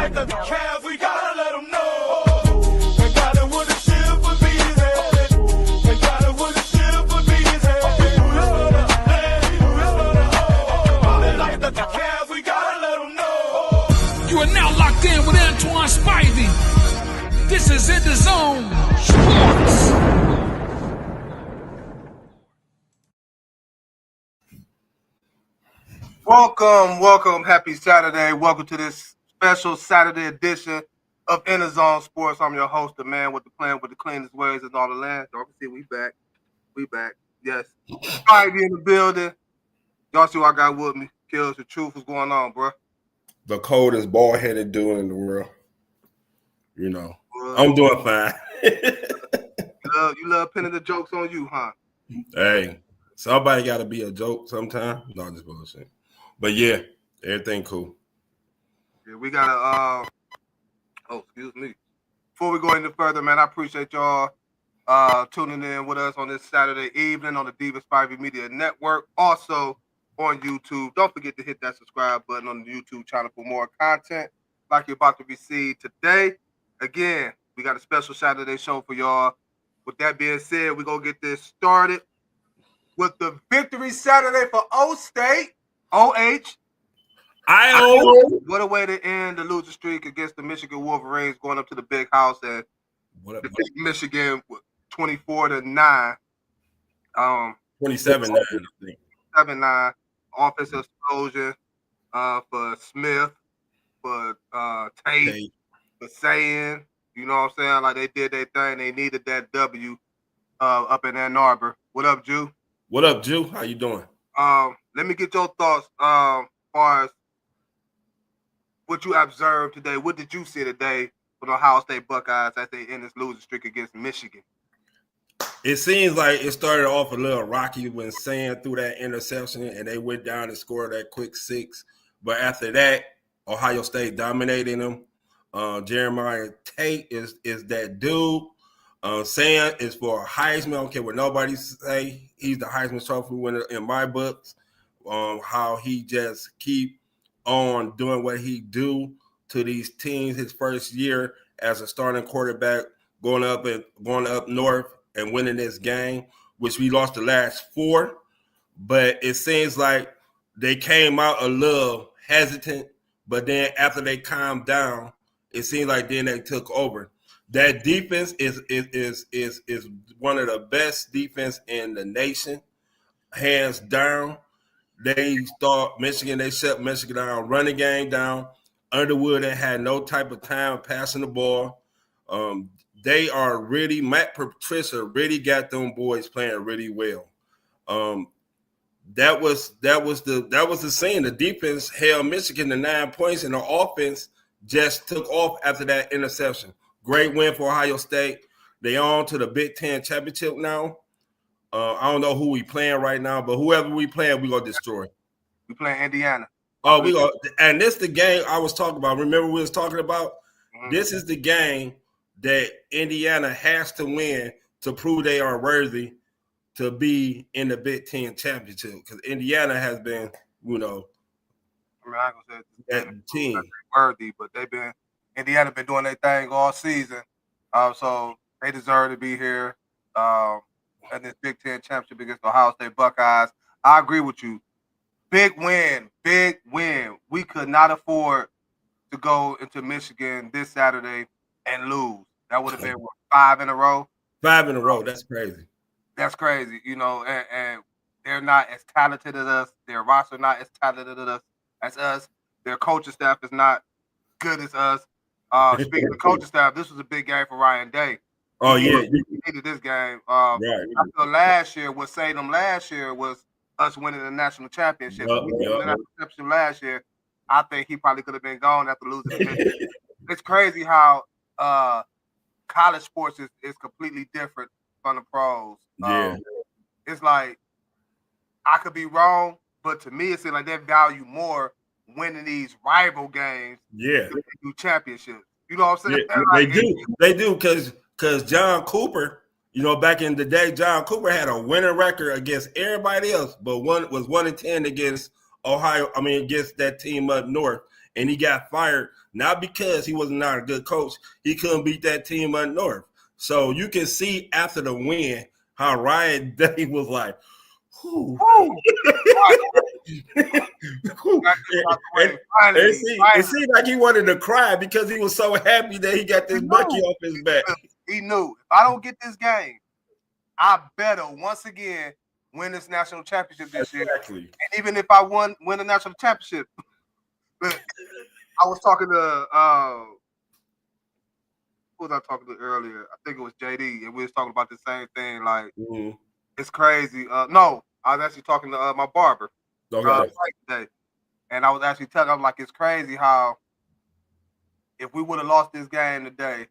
like the Cavs, we gotta let them know. And got it with a shield for bees head. And got it with a shield for bees head. Like the Cavs, we gotta let them know. You are now locked in with Antoine Spivey. This is EnDaZone Sports. Welcome. Happy Saturday. Welcome to this special Saturday edition of EnDaZone Sports. I'm your host, the man with the plan with the cleanest ways in all the land. Y'all can see we back. Yes. Spivey in the building. Y'all see what I got with me. Kellz, the truth. What's going on, bro? The coldest bald-headed dude in the world. You know, I'm doing fine. you love pinning the jokes on you, huh? Hey, somebody got to be a joke sometime. No, I'm just bullshit. But yeah, everything cool. Yeah, we got excuse me. Before we go any further, man, I appreciate y'all tuning in with us on this Saturday evening on the Diva Spivey Media Network. Also on YouTube. Don't forget to hit that subscribe button on the YouTube channel for more content like you're about to receive today. Again, we got a special Saturday show for y'all. With that being said, we're going to get this started with the victory Saturday for O-State. O-H. I-O. What a way to end the losing streak against the Michigan Wolverines going up to the big house and defeat Michigan 24-9. 27-9, I think. 7-9. Offensive explosion for Smith, for Tate, for Sayin. You know what I'm saying? Like they did their thing. They needed that W up in Ann Arbor. What up, Jew? What up, Jew? How you doing? Let me get your thoughts as far as what you observed today. What did you see today for the Ohio State Buckeyes as they end this losing streak against Michigan? It seems like it started off a little rocky when Sayin threw that interception and they went down and scored that quick 6. But after that, Ohio State dominating them. Jeremiah Tate is that dude. Sayin is for Heisman. I don't care what nobody say. He's the Heisman Trophy winner in my books. How he just keep on doing what he do to these teams his first year as a starting quarterback, going up north and winning this game, which we lost the last 4. But it seems like they came out a little hesitant, but then after they calmed down, it seems like then they took over. That defense is one of the best defense in the nation, hands down. They start Michigan, they shut Michigan down, running game down. Underwood had no type of time passing the ball. They are really, Matt Patricia really got them boys playing really well. That was the scene. The defense held Michigan to 9 points, and the offense just took off after that interception. Great win for Ohio State. They on to the Big Ten championship now. I don't know who we playing right now, but whoever we playing, we gonna destroy. We playing Indiana. Oh, we go, and this the game I was talking about. Remember we was talking about? Mm-hmm. This is the game that Indiana has to win to prove they are worthy to be in the Big Ten championship. Because Indiana has been, you know, I ain't gonna say that team worthy, but Indiana been doing their thing all season. So they deserve to be here at this Big Ten championship against the Ohio State Buckeyes. I agree with you. Big win. We could not afford to go into Michigan this Saturday and lose. That would have been 5 in a row. 5 in a row. That's crazy. That's crazy, you know, and they're not as talented as us. Their roster not as talented as us. Their coaching staff is not good as us. Speaking of coaching staff, this was a big game for Ryan Day. Oh, yeah. He needed this game. Right. After last year, what saved them last year was us winning the national championship. We won the national championship last year. I think he probably could have been gone after losing. It's crazy how college sports is completely different from the pros. Yeah. It's like, I could be wrong, but to me, it seems like they value more winning these rival games than they do championships. You know what I'm saying? Yeah, like, they do, because John Cooper, you know, back in the day, John Cooper had a winning record against everybody else, but was 1-10 against against that team up north. and he got fired not because he was not a good coach. He couldn't beat that team up north. So you can see after the win how Ryan Day was like, whew. It seemed like he wanted to cry because he was so happy that he got this bucky off his back. He knew, if I don't get this game, I better once again win this national championship this year. And even if I win the national championship, but I was talking to who was I talking to earlier? I think it was JD, and we was talking about the same thing. Like, it's crazy. No, I was actually talking to my barber today, and I was actually telling him, like, it's crazy how if we would have lost this game today,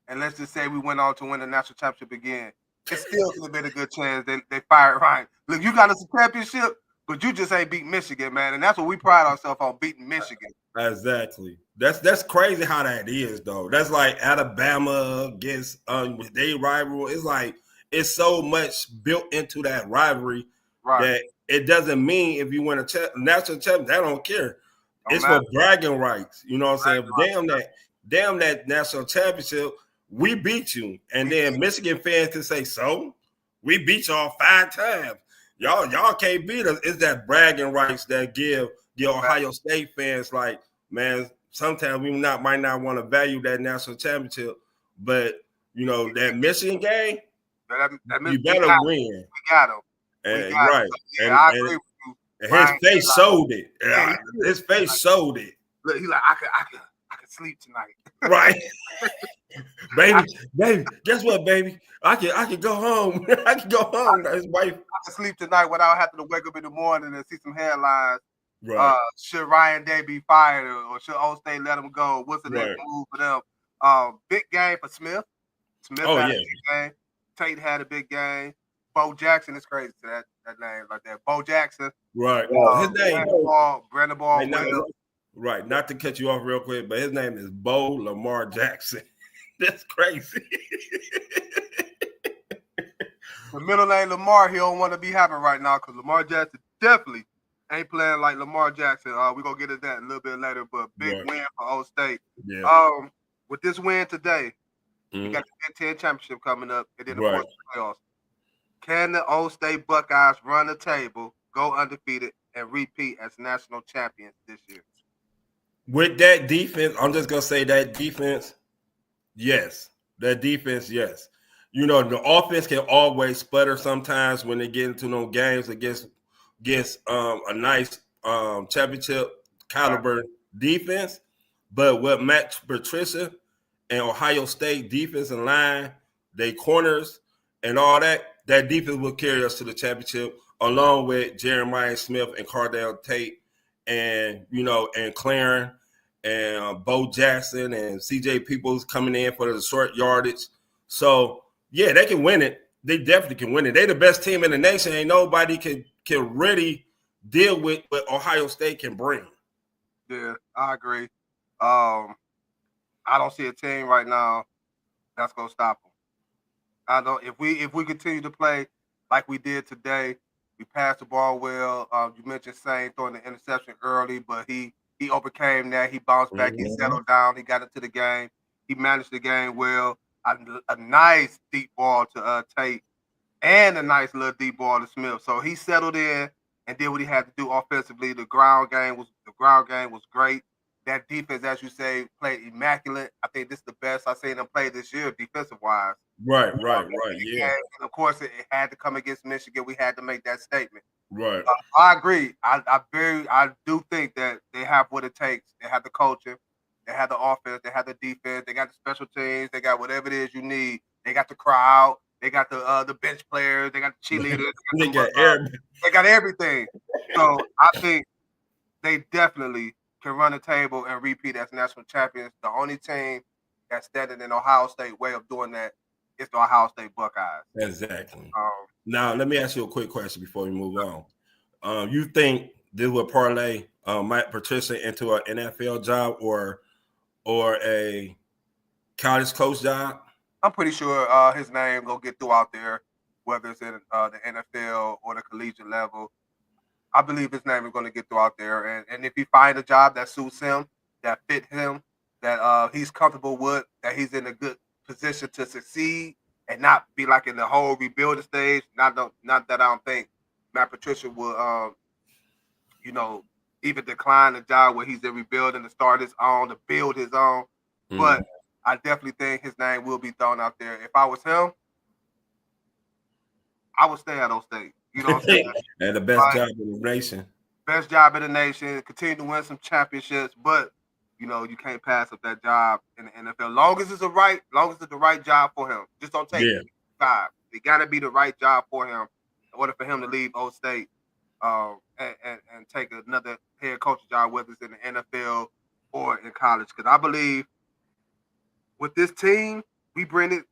and let's just say we went on to win the national championship again, it still could have been a good chance they fired Ryan. Look, you got us a championship, but you just ain't beat Michigan, man, and that's what we pride ourselves on, beating Michigan. Exactly. That's crazy how that is, though. That's like Alabama against their rival. It's like it's so much built into that rivalry that it doesn't mean if you win a national championship, they don't care. It's for bragging rights. You know what I'm saying? Damn that national championship, we beat you. And then Michigan fans can say, so we beat y'all 5 times. Y'all can't beat us. It's that bragging rights that give the Ohio State fans, like, man, sometimes we might not want to value that national championship, but you know that Michigan game, you better win. We got him. And, right. And, I agree with you. And his face showed it. His face showed it. Look, he's like, I could sleep tonight. Right. baby, guess what, baby? I can go home. I can go home. His wife. I can sleep tonight without having to wake up in the morning and see some headlines. Right. Should Ryan Day be fired or should Old State let him go? What's the next move for them? Big game for Smith. Smith had a big game. Tate had a big game. Bo Jackson is crazy to that name like that. Bo Jackson. Right. His name. Brandon Ball. Right. Not to cut you off real quick, but his name is Bo Lamar Jackson. That's crazy. The middle name Lamar, he don't want to be having right now because Lamar Jackson definitely ain't playing like Lamar Jackson. We're going to get into that a little bit later, but big win for Old State. Yeah. With this win today, we got the Big Ten Championship coming up and then the playoffs. Can the Old State Buckeyes run the table, go undefeated, and repeat as national champions this year? With that defense, I'm just going to say that defense, yes. That defense, yes. You know, the offense can always sputter sometimes when they get into those games against a nice championship caliber defense. But what Matt Patricia and Ohio State defensive line, they corners and all that defense will carry us to the championship, along with Jeremiah Smith and Cardell Tate and, you know, and Claren and Bo Jackson and CJ Peoples coming in for the short yardage. So, yeah, they can win it. They definitely can win it. They're the best team in the nation. Ain't nobody can really deal with what Ohio State can bring. Yeah, I agree. I don't see a team right now that's gonna stop them. I don't. If we continue to play like we did today, we passed the ball well. You mentioned Sane throwing the interception early, but he overcame that. He bounced back. He settled down. He got into the game. He managed the game well. A nice deep ball to Tate and a nice little deep ball to Smith. So he settled in and did what he had to do offensively. The ground game was great. That defense, as you say, played immaculate. I think this is the best I've seen them play this year defensive-wise. Right, yeah. And of course, it had to come against Michigan. We had to make that statement. Right. I agree. I do think that they have what it takes. They have the culture. They have the offense. They have the defense. They got the special teams. They got whatever it is you need. They got the crowd. They got the bench players. They got the cheerleaders. They got everything. So I think they definitely can run the table and repeat as national champions. The only team that's standing in Ohio State way of doing that is the Ohio State Buckeyes. Exactly. Now, let me ask you a quick question before we move on. You think this would parlay Matt Patricia into an NFL job or a college coach job? I'm pretty sure his name gonna get through out there, whether it's in the NFL or the collegiate level. I believe his name is going to get through out there. And if he finds a job that suits him that fit him, that he's comfortable with, that he's in a good position to succeed and not be like in the whole rebuilding stage. Not that I don't think Matt Patricia will, even decline the job where he's in rebuilding to start his own, to build his own. But I definitely think his name will be thrown out there. If I was him, I would stay at State. You know what I'm saying? And the best job in the nation. Best job in the nation. Continue to win some championships, but you can't pass up that job in the NFL. Long as it's the right job for him. Just don't take the job. It got to be the right job for him in order for him to leave State and take another head coaching job, whether it's in the NFL or in college. Because I believe with this team, we bring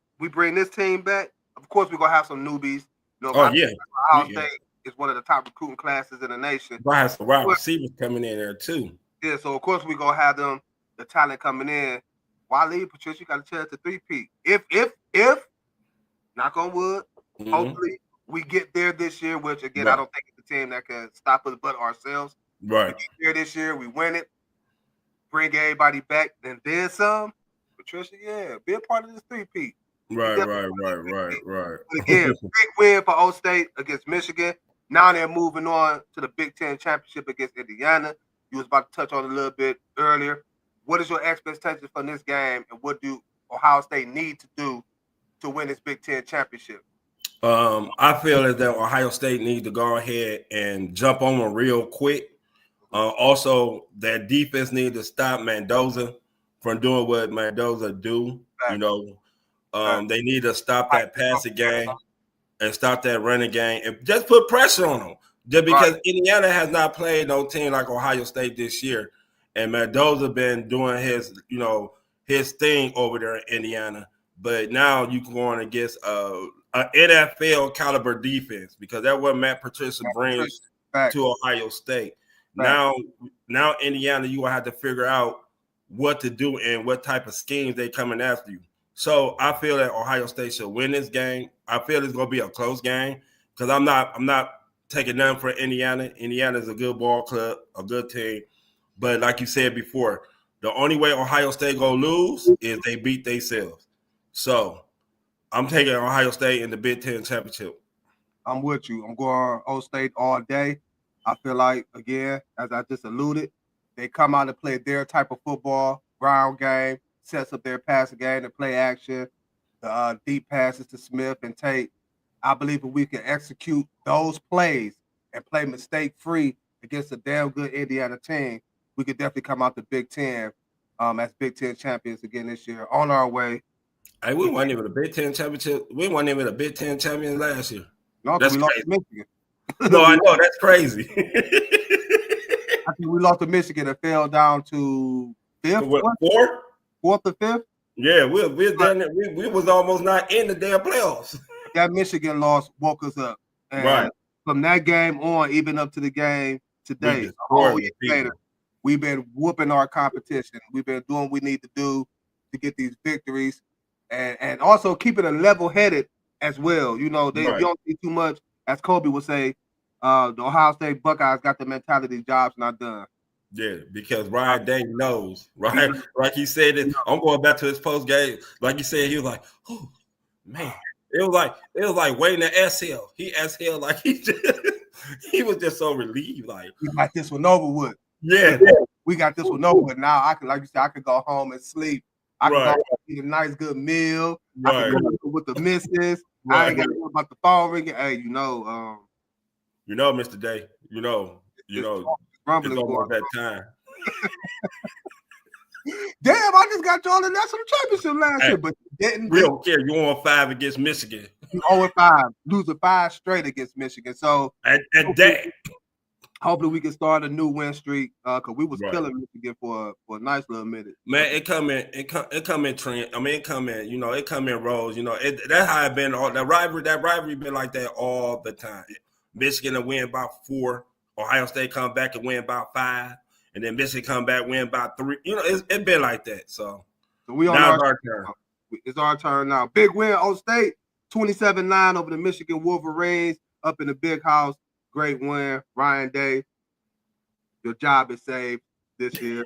this team back. Of course, we're gonna have some newbies. Ohio State is one of the top recruiting classes in the nation. We'll have some wide receivers coming in there too. Yeah, so of course we're gonna have the talent coming in. Why leave, Patricia? You got a chance to three-peat. If knock on wood, hopefully we get there this year, which again I don't think it's a team that can stop us but ourselves. Right. We get there this year, we win it, bring everybody back, and then some. Patricia, be a part of this three-peat. Right. But again, big win for State against Michigan. Now they're moving on to the Big Ten championship against Indiana. You was about to touch on it a little bit earlier. What is your expectation from this game, and what do Ohio State need to do to win this Big Ten championship? I feel as that Ohio State needs to go ahead and jump on them real quick. Also, that defense needs to stop Mendoza from doing what Mendoza do. They need to stop that passing game and stop that running game and just put pressure on them. Just because Indiana has not played no team like Ohio State this year, and Mendoza been doing his thing over there in Indiana. But now you can go on against an NFL caliber defense, because that's what Matt Patricia brings to Ohio State. Now Indiana, you will have to figure out what to do and what type of schemes they coming after you. So I feel that Ohio State should win this game. I feel it's going to be a close game, because I'm not taking nothing for Indiana. Indiana is a good ball club, a good team. But like you said before, the only way Ohio State going to lose is they beat themselves. So I'm taking Ohio State in the Big Ten championship. I'm with you. I'm going State all day. I feel like, again, as I just alluded, they come out and play their type of football, ground game, sets up their passing game, the play action, the deep passes to Smith and Tate. I believe if we can execute those plays and play mistake-free against a damn good Indiana team, we could definitely come out the Big Ten as Big Ten champions again this year. On our way. Hey, we weren't even a Big Ten championship. We weren't even a Big Ten champion last year. No, that's we lost to Michigan. No, I know, that's crazy. I think we lost to Michigan and fell down to fifth. Fourth or fifth? Yeah, we're done. We was almost not in the damn playoffs. That Michigan loss woke us up. And from that game on, even up to the game today, a whole year later, we've been whooping our competition. We've been doing what we need to do to get these victories, and also keeping a level-headed as well. You don't see too much, as Kobe would say. The Ohio State Buckeyes got the mentality, job's not done. Yeah, because Ryan Day knows, right? Like he said, I'm going back to his post game. Like he said, he was like, "Oh man," it was like waiting to exhale. He exhaled like he was just so relieved. Like, we got this one over with. Yeah, we got this one over with. Now I can, like you said, I could go home and sleep. I can go home and eat a nice good meal. I can go with the missus. I ain't got to worry about the phone ringing. Hey, Mr. Day, it's almost that time. Damn, I just got y'all the national championship last year, but didn't. We don't care. You won 5 against Michigan. 0-5, losing 5 straight against Michigan. So at that, hopefully we can start a new win streak, because we was killing Michigan for a nice little minute. Man, it come in trend. I mean, it come in roles. That's how it been. That rivalry been like that all the time. Michigan will win by 4. Ohio State come back and win by 5, and then Michigan come back win by 3. It's been like that. So we on our turn. It's our turn now. Big win, State, 27-9 over the Michigan Wolverines up in the big house. Great win, Ryan Day. Your job is saved this year.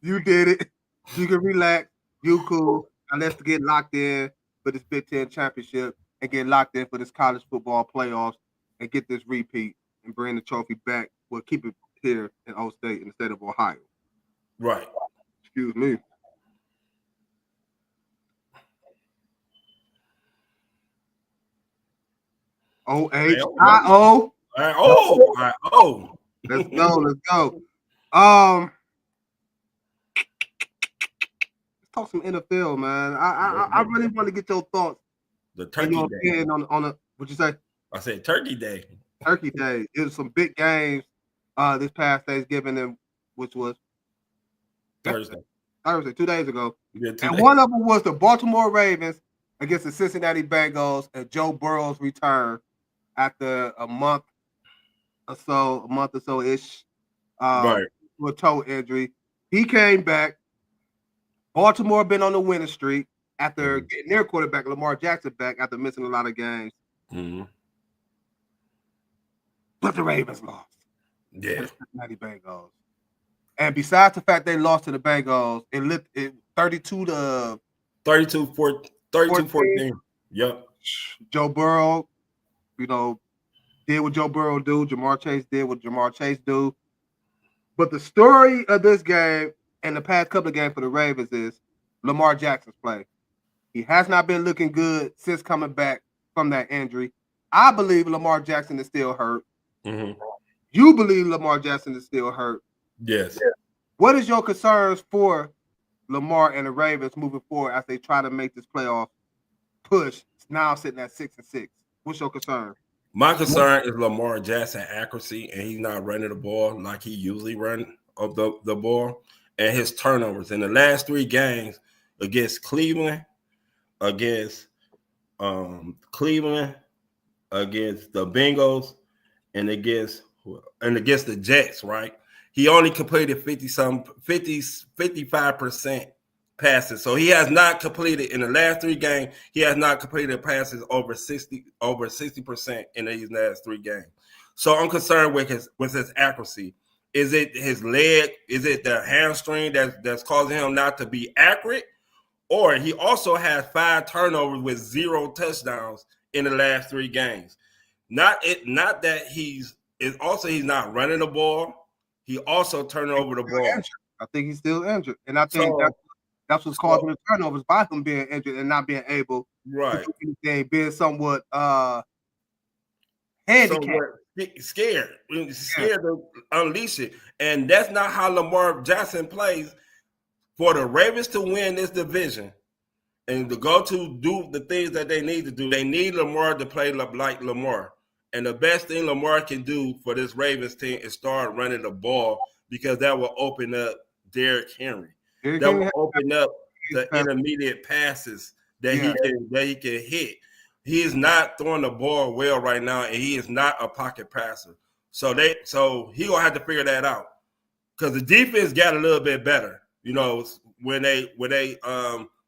You did it. You can relax. You cool. Now let's get locked in for this Big Ten championship and get locked in for this college football playoffs and get this repeat and bring the trophy back. We'll keep it here in O State in the state of Ohio. Right. Excuse me. OHIO. Oh. Let's go. Let's talk some NFL, man. I really want to get your thoughts. The and Turkey your Day. opinion on a what'd you say? I said Turkey Day. Turkey Day. It was some big games this past Thanksgiving, and which was Thursday. 2 days ago. Yeah, And one of them was the Baltimore Ravens against the Cincinnati Bengals and Joe Burrow's return after a month or so ish right. with a toe injury. He came back. Baltimore been on the winning streak after getting their quarterback Lamar Jackson back after missing a lot of games. Mm-hmm. But the Ravens lost. Yeah. The Cincinnati Bengals. And besides the fact they lost to the Bengals, it lit it 32-14. 32-14. Yep. Joe Burrow, did what Joe Burrow do. Jamar Chase did what Jamar Chase do. But the story of this game and the past couple of games for the Ravens is Lamar Jackson's play. He has not been looking good since coming back from that injury. I believe Lamar Jackson is still hurt. Mm-hmm. You believe Lamar Jackson is still hurt. Yes. What is your concerns for Lamar and the Ravens moving forward as they try to make this playoff push? Now sitting at 6-6. What's your concern? My concern is Lamar Jackson accuracy, and he's not running the ball like he usually run of the ball, and his turnovers in the last 3 games against Cleveland, against the Bengals, and against the Jets, right? He only completed 55% passes. So he has not completed in the last 3 games. He has not completed passes over 60% in these last 3 games. So I'm concerned with his accuracy. Is it his leg? Is it the hamstring that's causing him not to be accurate? Or he also has 5 turnovers with 0 touchdowns in the last 3 games. Not that he's not running the ball. He also turned over the ball. I think he's still injured. And I think that's what's causing the turnovers by him being injured and not being able to do anything, being somewhat handicapped. Scared to unleash it. And that's not how Lamar Jackson plays. For the Ravens to win this division and to go to do the things that they need to do, they need Lamar to play like Lamar. And the best thing Lamar can do for this Ravens team is start running the ball, because that will open up Derrick Henry. That will open up the intermediate passes that he can hit. He is not throwing the ball well right now, and he is not a pocket passer. So he gonna have to figure that out, because the defense got a little bit better. When they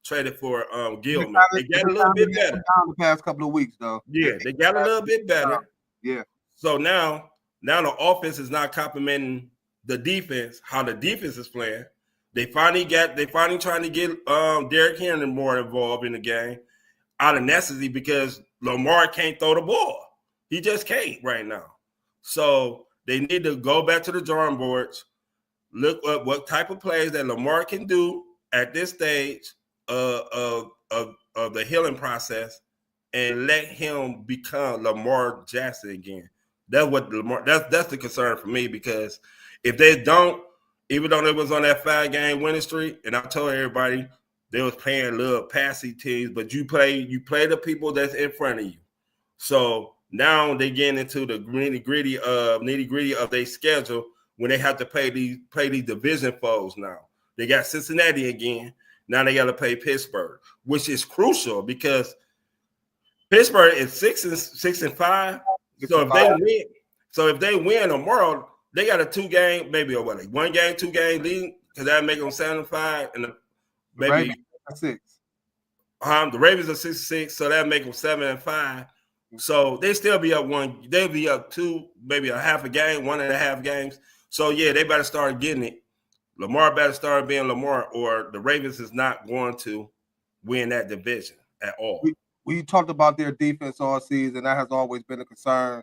traded for Gilman, they got a little bit better the past couple of weeks, though. Yeah, they got a little bit better. Yeah. So now the offense is not complimenting the defense, how the defense is playing. They finally trying to get Derrick Henry more involved in the game out of necessity, because Lamar can't throw the ball. He just can't right now. So they need to go back to the drawing boards, look at what type of plays that Lamar can do at this stage of the healing process, and let him become Lamar Jackson again. That's what that's the concern for me, because if they don't, even though they was on that 5-game winning streak, and I told everybody they was playing little passy teams, but you play the people that's in front of you. So now they get into the nitty-gritty of their schedule when they have to play these division foes now. They got Cincinnati again. Now they got to play Pittsburgh, which is crucial, because Pittsburgh is 6-5. So if they win tomorrow, they got a 2-game, maybe 1 game, 2 game lead, because that make them 7-5, and maybe 6. The Ravens are 6-6, so that make them 7-5. So they still be up 1. They'll be up 2, maybe a half a game, 1.5 games. So yeah, they better start getting it Lamar better start being Lamar, or the Ravens is not going to win that division at all. We talked about their defense all season. That has always been a concern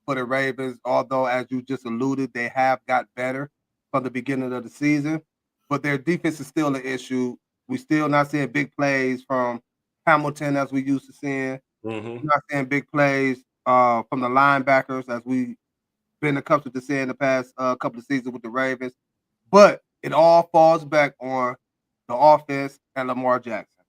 for the Ravens, although, as you just alluded, they have got better from the beginning of the season. But their defense is still an issue. We still not seeing big plays from Hamilton as we used to seeing. Mm-hmm. We're not seeing big plays from the linebackers as we've been accustomed to seeing the past couple of seasons with the Ravens. But it all falls back on the offense and Lamar Jackson.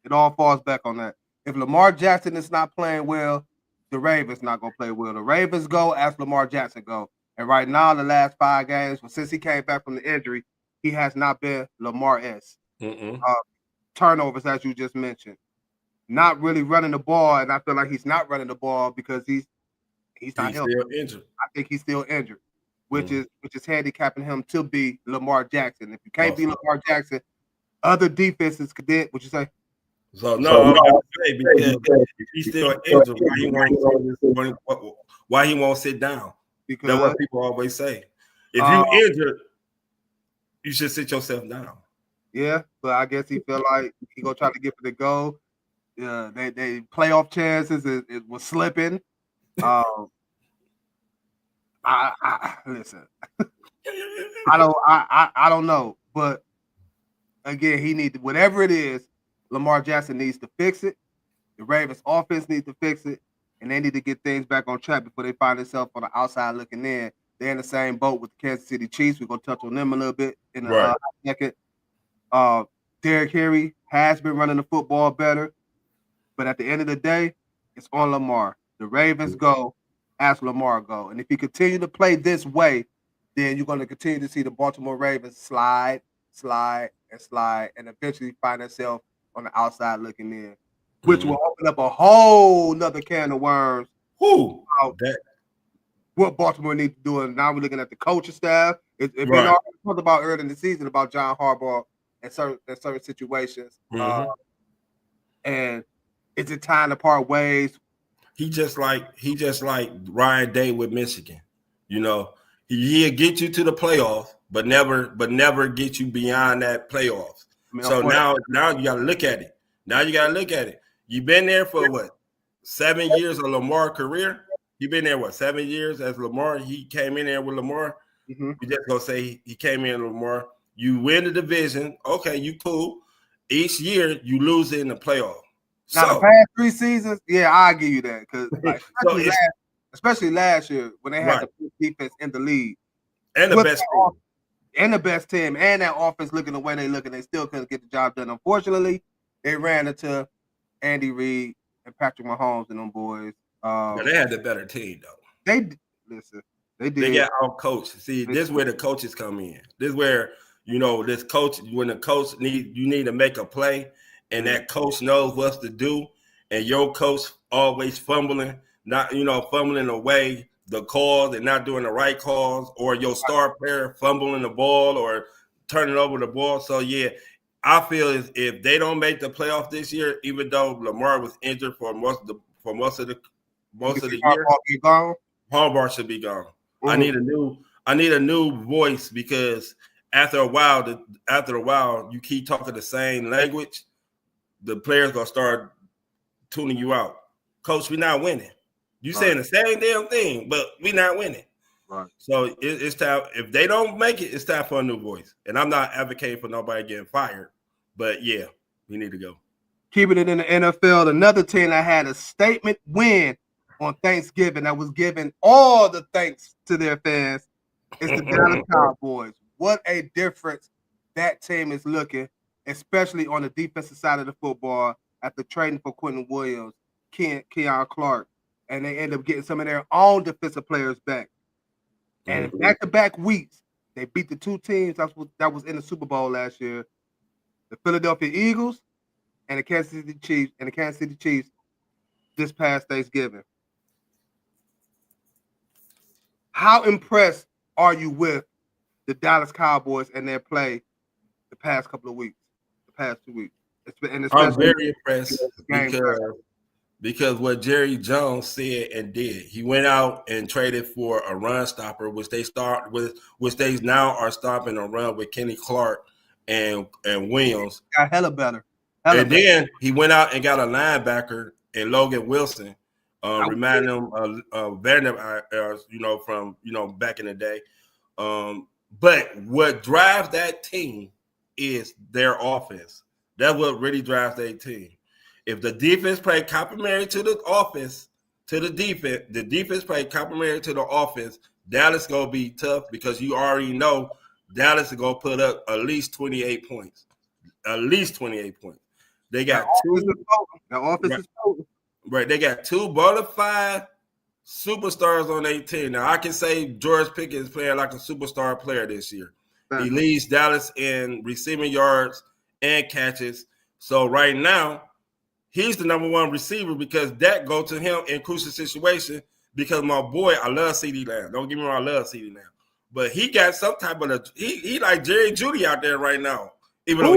It all falls back on that. If Lamar Jackson is not playing well, the Ravens not going to play well. The Ravens go as Lamar Jackson go. And right now, the last 5 games, since he came back from the injury, he has not been Lamar-esque. Turnovers, as you just mentioned. Not really running the ball, and I feel like he's not running the ball because he's not healthy. Still injured. I think he's still injured, which is handicapping him to be Lamar Jackson. If you can't be Lamar Jackson, other defenses could do. What you say? So no, because if he's still injured, why he won't sit down? Because that's what people always say. If you injured, you should sit yourself down. Yeah, but I guess he felt like he gonna try to get for the goal. They playoff chances it was slipping. I listen. I don't know, but again, he needs whatever it is. Lamar Jackson needs to fix it. The Ravens offense needs to fix it, and they need to get things back on track before they find themselves on the outside looking in. They're in the same boat with the Kansas City Chiefs. We're gonna touch on them a little bit in a second. Derrick Henry has been running the football better, but at the end of the day, it's on Lamar. The Ravens go as Lamar go, and if he continue to play this way, then you're going to continue to see the Baltimore Ravens slide, and eventually find themselves on the outside looking in, which will open up a whole nother can of worms. What Baltimore needs to do, and now we're looking at the coaching staff. It's been already talked about early in the season about John Harbaugh in certain situations, and is it time to part ways? He just like Ryan Day with Michigan. You know, he'll get you to the playoffs, but never get you beyond that playoffs. So now you got to look at it. You've been there for what, 7 years of Lamar career. You've been there, 7 years as Lamar? He came in there with Lamar. You just gonna say he came in with Lamar. You win the division. Okay, you cool. Each year you lose it in the playoff. Now the past 3 seasons, yeah, I'll give you that because especially last year when they had the best defense in the league and the best team. And the best team, and that offense looking the way they look, and they still couldn't get the job done. Unfortunately, they ran into Andy Reid and Patrick Mahomes and them boys. They had the better team, though. They did. They got out coached. See, this is where the coaches come in. This is where, this coach, when the coach you need to make a play, and that coach knows what to do, and your coach always fumbling away the calls and not doing the right calls, or your star player fumbling the ball or turning over the ball. So yeah, I feel if they don't make the playoff this year, even though Lamar was injured for most of the year, Harbaugh should be gone. I need a new voice, because after a while, you keep talking the same language, the players gonna start tuning you out. Coach, we're not winning. You saying the same damn thing, but we're not winning. Right. So it's time. If they don't make it, it's time for a new voice. And I'm not advocating for nobody getting fired, but yeah, we need to go. Keeping it in the NFL, another team that had a statement win on Thanksgiving that was giving all the thanks to their fans is the Dallas Cowboys. What a difference that team is looking, especially on the defensive side of the football after trading for Quentin Williams, Keon Clark, and they end up getting some of their own defensive players back. And back-to-back weeks, they beat the 2 teams that was in the Super Bowl last year, the Philadelphia Eagles and the Kansas City Chiefs this past Thanksgiving. How impressed are you with the Dallas Cowboys and their play the past 2 weeks? I'm very impressed because what Jerry Jones said and did. He went out and traded for a run stopper, which they now are stopping a run with Kenny Clark and Williams. Got hella better. Then he went out and got a linebacker in Logan Wilson, reminding him of Vander, from back in the day. But what drives that team is their offense. That's what really drives their team. If the defense play complementary to the offense, to the defense play complementary to the offense, Dallas gonna be tough because you already know Dallas is gonna put up at least 28 points. At least 28 points. They got The offense is potent. Right. They got two bona fide superstars on their team. Now, I can say George Pickens is playing like a superstar player this year. He leads Dallas in receiving yards and catches. So right now, he's the number one receiver because that go to him in crucial situation because my boy, I love CeeDee Lamb. Don't get me wrong, I love CeeDee Lamb. But he got some type of he like Jerry Jeudy out there right now. Even though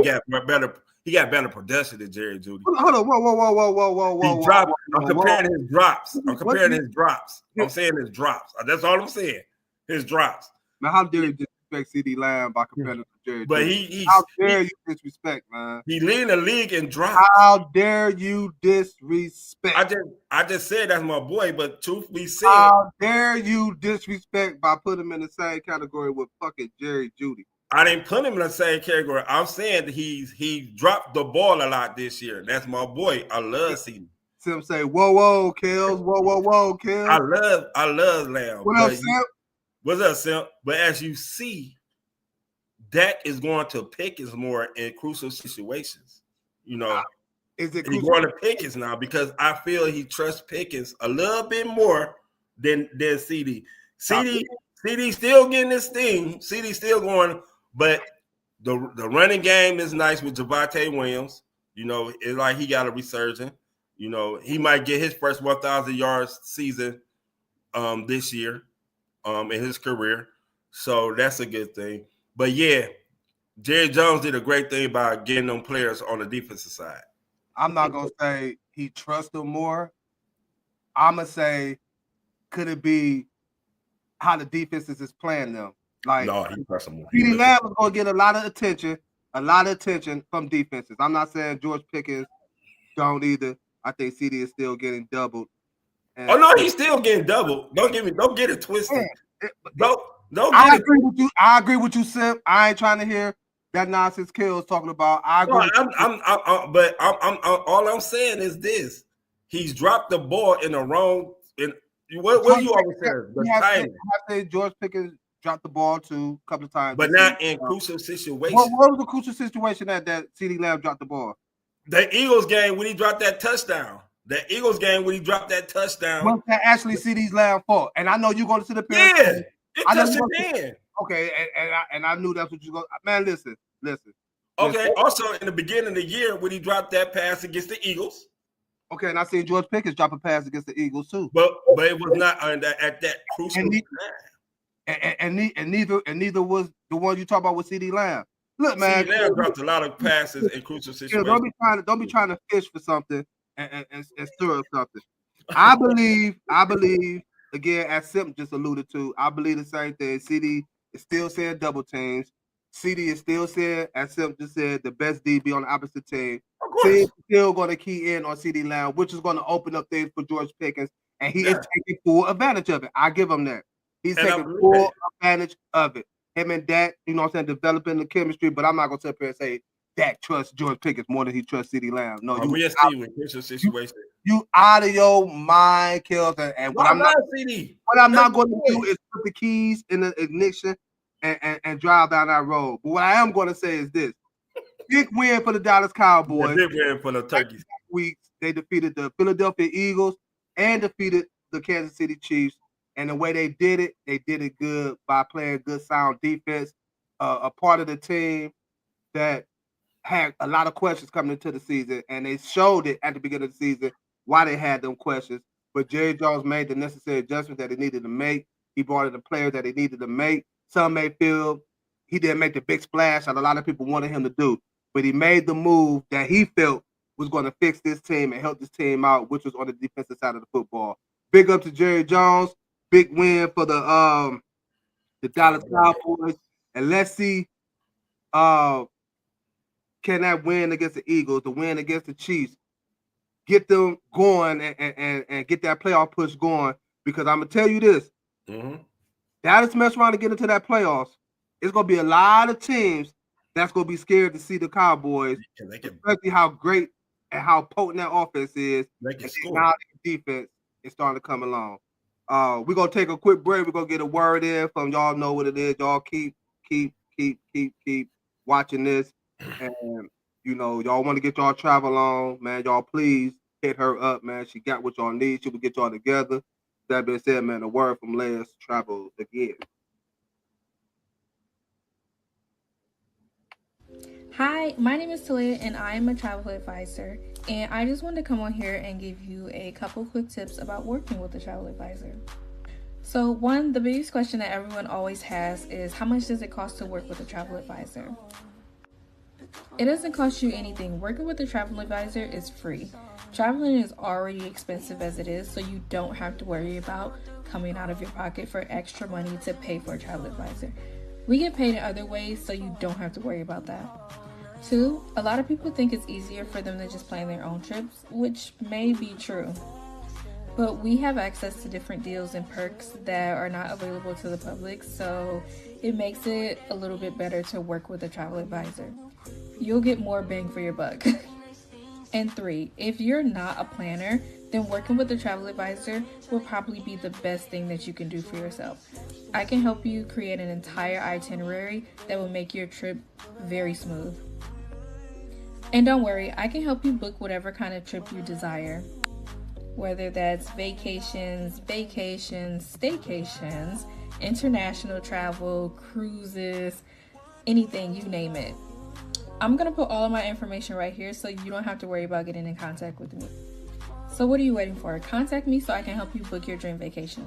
he got better production than Jerry Jeudy. Hold on, whoa. He dropped. I'm comparing his drops. I'm saying his drops. That's all I'm saying. His drops. Man, how dare you disrespect CeeDee Lamb by comparing to Jerry? But how dare you disrespect, man? He leading the league in drops. How dare you disrespect? I just said that's my boy, but truth be said, how dare you disrespect by putting him in the same category with fucking Jerry Jeudy? I didn't put him in the same category. I'm saying that he dropped the ball a lot this year. That's my boy. I love CeeDee. Sim say, whoa, Kellz, whoa, Kellz. I love Lamb. What up, Sim? What's up, Sim? But as you see, Dak is going to Pickens more in crucial situations. Is it he's going to Pickens now because I feel he trusts Pickens a little bit more than CeeDee. CeeDee still getting this thing. CeeDee still going, but the running game is nice with Javonte Williams. It's like he got a resurgence. He might get his first 1,000 yards season this year in his career. So that's a good thing. But yeah, Jerry Jones did a great thing by getting them players on the defensive side. I'm not going to say he trusts them more. I'm going to say, could it be how the defenses is playing them? Like, no, he trusts them more. CeeDee Lamb is going to get a lot of attention from defenses. I'm not saying George Pickens don't either. I think CeeDee is still getting doubled. Oh no, he's still getting doubled. Don't get it twisted. Don't I agree with you. I agree with you, Sim. I ain't trying to hear that nonsense Kellz talking about. I agree. All I'm saying is this: he's dropped the ball in the wrong. What you always say? I say George Pickens dropped the ball too a couple of times, but not in crucial situations. What was the crucial situation that CeeDee Lamb dropped the ball? The Eagles game when he dropped that touchdown. Was that actually CeeDee Lamb fault? And I know you're going to sit up here. Yeah, it touched his hand. Okay, and I knew that's what you go. Man, listen. Okay. Also, in the beginning of the year when he dropped that pass against the Eagles. Okay, and I seen George Pickens drop a pass against the Eagles too. But it was not at that crucial time. And neither was the one you talk about with CeeDee Lamb. Look, man, CeeDee Lamb dropped a lot of passes in crucial situations. Don't be trying to fish for something and stir up something. I believe again, as Simp just alluded to, I believe the same thing. CeeDee is still saying double teams. CeeDee is still saying, as Simp just said, the best DB on the opposite team. He's still going to key in on CeeDee Lamb, which is going to open up things for George Pickens, and he is taking full advantage of it. I give him that. He's taking full advantage of it. Him and Dak, developing the chemistry, but I'm not going to sit here and say Dak trusts George Pickens more than he trusts CeeDee Lamb. No, you out of your mind, Kellz. And what I'm not going to do is put the keys in the ignition and drive down that road. But what I am going to say is this. Big win for the Dallas Cowboys. Big win for the Turkeys. Weeks, they defeated the Philadelphia Eagles and defeated the Kansas City Chiefs. And the way they did it good by playing good sound defense. A part of the team that had a lot of questions coming into the season, and they showed it at the beginning of the season why they had them questions. But Jerry Jones made the necessary adjustments that he needed to make. He brought in the players that he needed to make. Some may feel he didn't make the big splash that a lot of people wanted him to do, but he made the move that he felt was going to fix this team and help this team out, which was on the defensive side of the football. Big up to Jerry Jones. Big win for the Dallas Cowboys. And let's see can that win against the Eagles, the win against the Chiefs, get them going and get that playoff push going. Because I'm going to tell you this. Dallas mess around to get into that playoffs. It's going to be a lot of teams that's going to be scared to see the Cowboys, especially how great and how potent that offense is. And now the defense is starting to come along. We're going to take a quick break. We're going to get a word in from y'all know what it is. Y'all keep watching this. And, you know, y'all want to get y'all travel on, man. Y'all please hit her up, man. She got what y'all need. She will get y'all together. That being said, man, a word from Leia's Travel again. Hi, my name is Talia and I am a travel advisor, and I just wanted to come on here and give you a couple quick tips about working with a travel advisor. So the biggest question that everyone always has is, how much does it cost to work with a travel advisor? It doesn't cost you anything. Working with a travel advisor is free. Traveling is already expensive as it is, so you don't have to worry about coming out of your pocket for extra money to pay for a travel advisor. We get paid in other ways, so you don't have to worry about that. 2, a lot of people think it's easier for them to just plan their own trips, which may be true. But we have access to different deals and perks that are not available to the public, so it makes it a little bit better to work with a travel advisor. You'll get more bang for your buck. And 3, if you're not a planner, then working with a travel advisor will probably be the best thing that you can do for yourself. I can help you create an entire itinerary that will make your trip very smooth. And don't worry, I can help you book whatever kind of trip you desire. Whether that's vacations, staycations, international travel, cruises, anything, you name it. I'm going to put all of my information right here so you don't have to worry about getting in contact with me. So what are you waiting for? Contact me so I can help you book your dream vacation.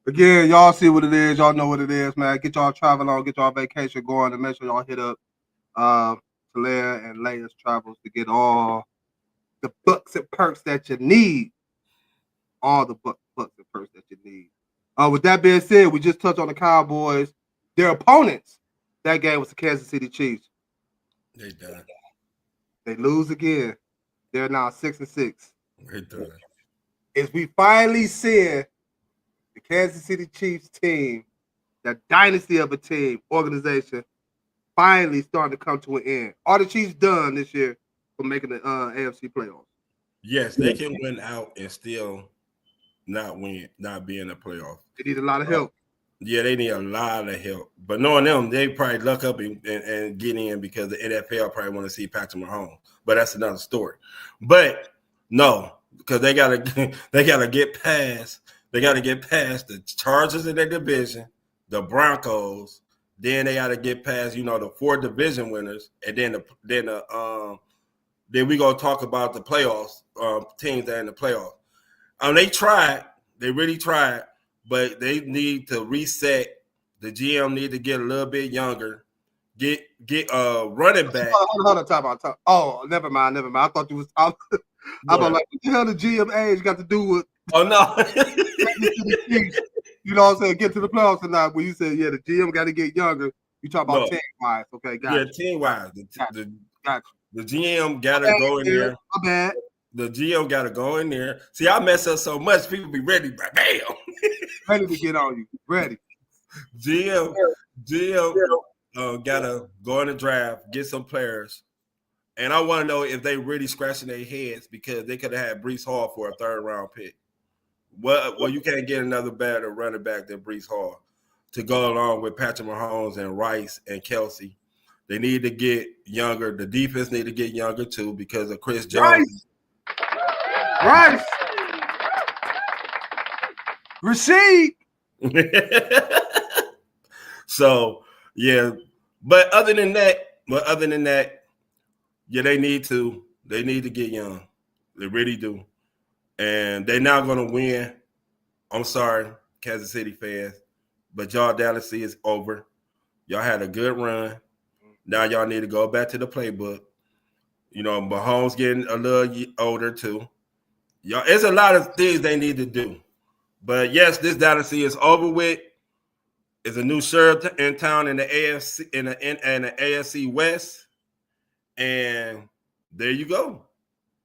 Again, y'all see what it is. Y'all know what it is, man. Get y'all travel on, get y'all vacation going, and make sure y'all hit up Talia and Leia's Travels to get all the bucks and perks that you need. All the bucks and perks that you need. With that being said, we just touched on the Cowboys. Their opponents, that game was the Kansas City Chiefs. They done. They lose again. They're now 6-6. They done. As we finally see the Kansas City Chiefs team, that dynasty of a team, organization, finally starting to come to an end. Are the Chiefs done this year for making the AFC playoffs? Yes, they can win out and still not be in the playoff. They need a lot of help. Yeah, they need a lot of help. But knowing them, they probably luck up and get in because the NFL probably want to see Patrick Mahomes. But that's another story. But no, because they gotta get past the Chargers in their division, the Broncos. Then they gotta get past, the 4 division winners, and then we gonna talk about the playoffs, teams that are in the playoffs. They really tried, but they need to reset. The GM need to get a little bit younger. Get running back. Hold on, time. Oh, never mind. I thought you was. I'm like, what the hell the GM age got to do with? Oh no. You know what I'm saying? Get to the playoffs tonight. When you say, the GM got to get younger, you talk about team wise. Okay, got team wise. Got the GM got to go in there. My bad. The GM got to go in there. See, I mess up so much, people be ready. Bam! Ready to get on you. Ready. GM got to go in the draft, get some players. And I want to know if they really scratching their heads because they could have had Breece Hall for a 3rd-round pick. Well, you can't get another better running back than Breece Hall to go along with Patrick Mahomes and Rice and Kelsey. They need to get younger. The defense need to get younger too because of Chris Jones. Rice. Receive. So but other than that, they need to get young. They really do. And they're not going to win. I'm sorry, Kansas City fans, but y'all dynasty is over. Y'all had a good run. Now y'all need to go back to the playbook. You know, Mahomes getting a little older too. Y'all, it's a lot of things they need to do. But yes, this dynasty is over with. It's a new sheriff in town in the AFC in the AFC West, and there you go.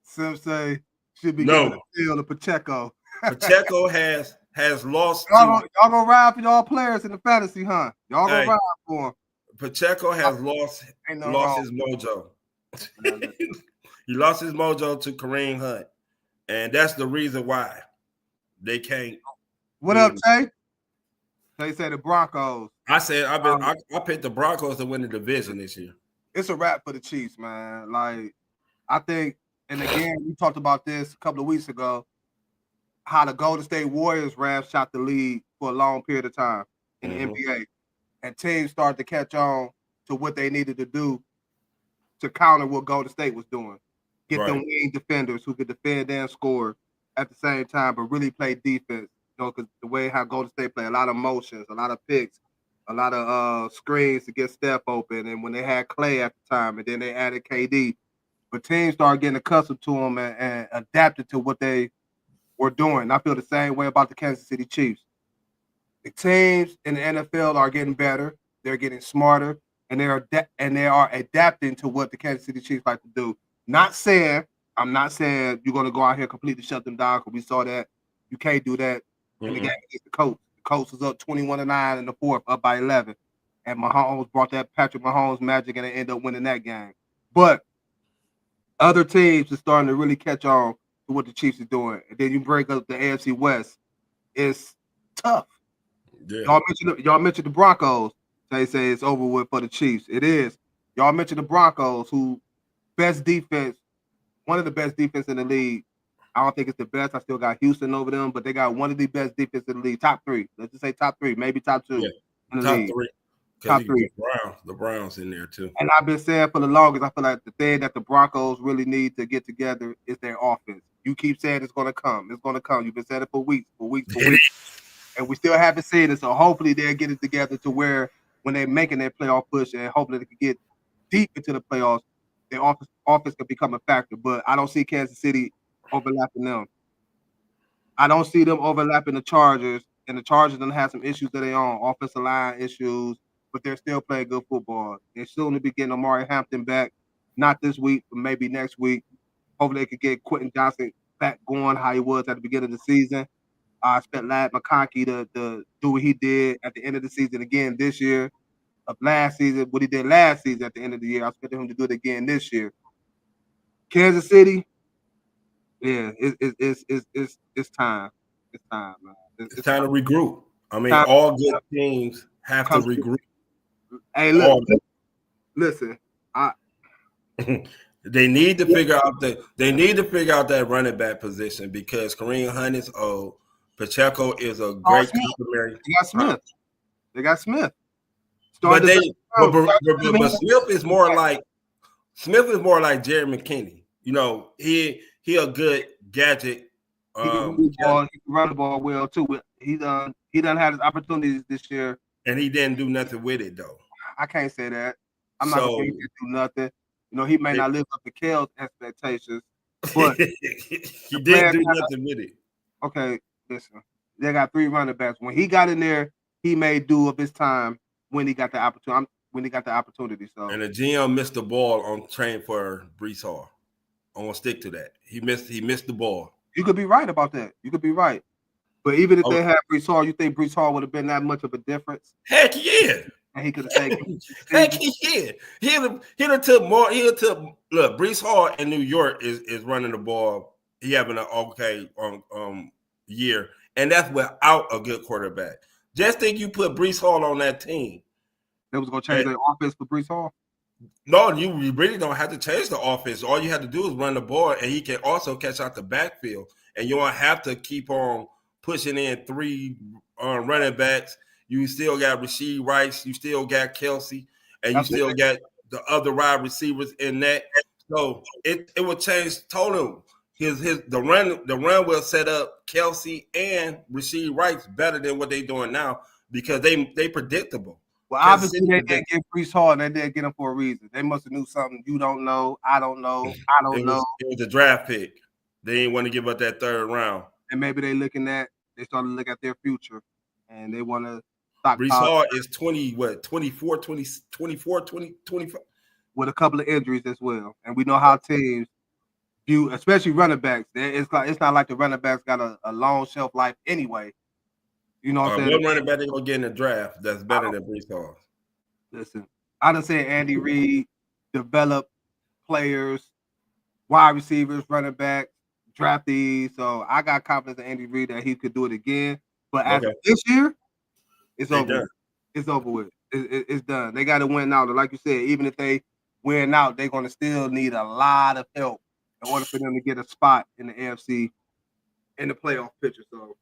Sim say should be No. giving a deal to Pacheco. Pacheco has lost. Y'all gonna ride for y'all players in the fantasy, huh? Y'all gonna Hey. ride for him. Pacheco has lost wrong. his mojo. He lost his mojo to Kareem Hunt, and that's the reason why they can't. What up, Tay? They say the Broncos. I said I picked the Broncos to win the division this year. It's a wrap for the Chiefs, man. Like, I think, and again, we talked about this a couple of weeks ago, how the Golden State Warriors shot the lead for a long period of time in the NBA. And teams started to catch on to what they needed to do to counter what Golden State was doing. Get them wing defenders who could defend and score at the same time, but really play defense. You know, because the way how Golden State play, a lot of motions, a lot of picks, a lot of screens to get Steph open. And when they had Clay at the time, and then they added KD, but teams started getting accustomed to them and adapted to what they were doing. I feel the same way about the Kansas City Chiefs. The teams in the NFL are getting better. They're getting smarter, and they are adapting to what the Kansas City Chiefs like to do. I'm not saying you're going to go out here completely shut them down, because we saw that you can't do that in the game against the Colts. The Colts was up 21-9 in the fourth, up by 11, and Mahomes brought that Patrick Mahomes magic, and they ended up winning that game. But other teams are starting to really catch on to what the Chiefs are doing, and then you break up the AFC West. It's tough. Yeah. Y'all mentioned the Broncos. They say it's over with for the Chiefs. It is. Y'all mentioned the Broncos, who best defense, one of the best defense in the league. I don't think it's the best. I still got Houston over them, but they got one of the best defense in the league. Top three. Let's just say top three, maybe top two. Yeah. In the top league. Three. Top three. The Browns in there too. And I've been saying for the longest, I feel like the thing that the Broncos really need to get together is their offense. You keep saying it's going to come. It's going to come. You've been saying it for weeks. And we still haven't seen it. So hopefully they'll get it together to where when they're making their playoff push, and hopefully they can get deep into the playoffs, their offense can become a factor. But I don't see Kansas City overlapping them. I don't see them overlapping the Chargers, and the Chargers don't have some issues that they own, offensive line issues, but they're still playing good football. They're soon to be getting Amari Hampton back, not this week, but maybe next week. Hopefully they could get Quentin Johnson back going how he was at the beginning of the season. I expect Lad McConkey to do what he did at the end of the season again this year. Of last season, what he did last season at the end of the year, I expect him to do it again this year. Kansas City, yeah, it's time. It's time, man. It's time to regroup. I mean, all good teams have to regroup. Hey, look, listen. They need to figure out that running back position, because Kareem Hunt is old. Pacheco is a great complementary. They got Smith. But Smith is more like Jerry McKinney. You know, he a good gadget. He can run the ball well too. He done had his opportunities this year, and he didn't do nothing with it though. I can't say that. I'm not gonna say he didn't do nothing. You know, he may not live up to Kellz expectations, but he didn't do nothing with it. Okay, listen. They got three running backs. When he got in there, he made do of his time when he got the opportunity. So, and the GM missed the ball on train for Breece Hall. I'm gonna stick to that. He missed the ball. You could be right about that. You could be right. But even if they had Breece Hall, you think Breece Hall would have been that much of a difference? Heck yeah. And he could have taken. Heck yeah. He'd have took more. Look, Breece Hall in New York is running the ball. He having an okay year, and that's without a good quarterback. Just think you put Breece Hall on that team. They was gonna change their offense for Breece Hall. No, you really don't have to change the offense. All you have to do is run the ball, and he can also catch out the backfield. And you don't have to keep on pushing in three running backs. You still got Rashee Rice, you still got Kelsey, and you still got the other wide receivers in that. So it will change total. The run will set up Kelsey and Rashee Rice better than what they're doing now, because they predictable. Well, obviously they didn't get Brees Hall, and they didn't get him for a reason. They must have knew something you don't know. I don't know. I don't know. It was a draft pick. They didn't want to give up that third round. And maybe they started to look at their future, and they want to Brees Hall is 24, 25. With a couple of injuries as well. And we know how teams view, especially running backs. It's not like the running backs got a long shelf life anyway. You know what I'm saying? What running back they gonna get in the draft that's better than Brees Hall? Listen, I done said Andy Reid develop players, wide receivers, running backs, draftees. So I got confidence in Andy Reid that he could do it again. But as of this year, it's over. It's over with. It's done. They got to win out. And like you said, even if they win out, they're going to still need a lot of help in order for them to get a spot in the AFC in the playoff picture. So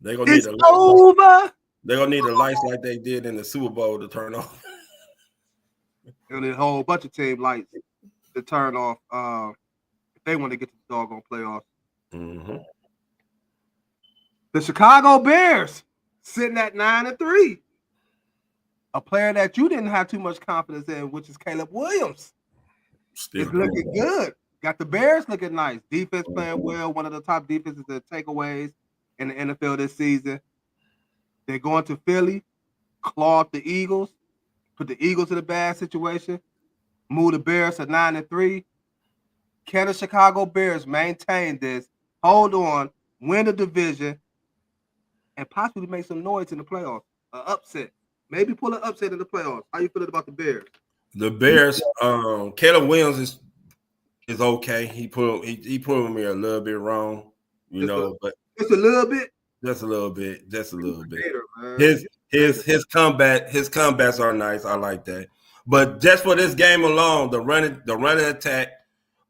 they're gonna need over. They're gonna need the lights like they did in the Super Bowl to turn off. They'll need a whole bunch of team lights to turn off if they want to get to the doggone playoffs. Mm-hmm. The Chicago Bears sitting at 9-3. A player that you didn't have too much confidence in, which is Caleb Williams. It's looking good. Got the Bears looking nice. Defense playing well. One of the top defenses in takeaways in the NFL this season. They're going to Philly, claw up the Eagles, put the Eagles in a bad situation, move the Bears to 9-3. Can the Chicago Bears maintain this, hold on, win the division, and possibly make some noise in the playoffs? An upset. Maybe pull an upset in the playoffs. How you feeling about the Bears? The Bears, Caleb Williams is okay. He put me a little bit wrong, but just a little bit. Just a little bit. His comebacks are nice. I like that. But just for this game alone, the running attack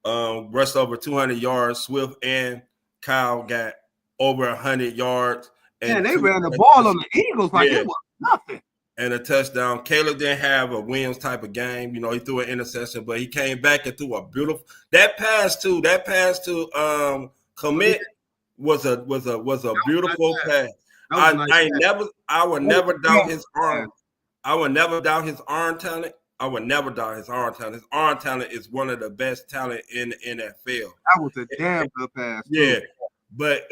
rushed over 200 yards. Swift and Kyle got over 100 yards. And they ran the ball on the Eagles like it was nothing. And a touchdown. Caleb didn't have a Williams type of game. He threw an interception, but he came back and threw a beautiful that pass to commit was a beautiful pass. I would never doubt his arm. I would never doubt his arm talent. His arm talent is one of the best talent in the NFL. That was a damn good pass. Yeah, but